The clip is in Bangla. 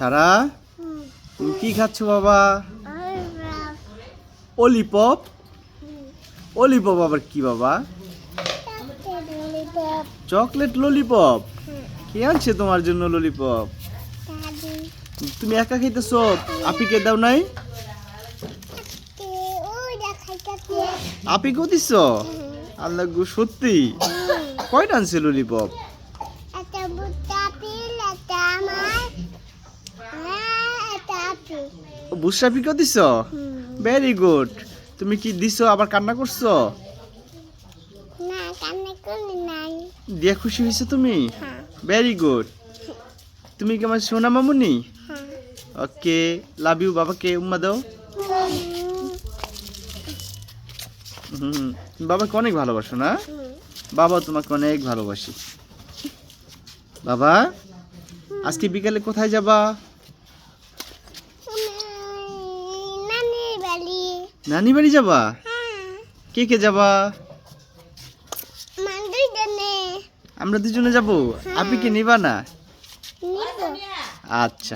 সারা তুমি কি খাচ্ছ বাবা? অলিপপ। অলিপপ আবার কি বাবা? Chocolate lollipop. কে আনছে তোমার জন্য ললিপপ? তুমি একা খাইতেছো? আপিকে দাও নাই? আপিকেও দিচ্ছ? আল্লাহ গো, সত্যি? কয়টা আনছে ললিপপ? বুসরা পিকেও দিছ? Very good. তুমি কি দিছো আবার কান্না করছো? দিয়া খুশি হয়েছো তুমি? Very good. তুমি কি আমার সোনা মামুনি? ওকে, লাভ ইউ। বাবাকে উম্মা দাও। বাবাকে অনেক ভালোবাসো না? বাবা তোমাকে অনেক ভালোবাসি। বাবা আজকে বিকালে কোথায় যাবা? নানি বাড়ি যাবা? কে কে যাবা? আমরা দুজনে যাবো। আপিকে নিবা না? আচ্ছা।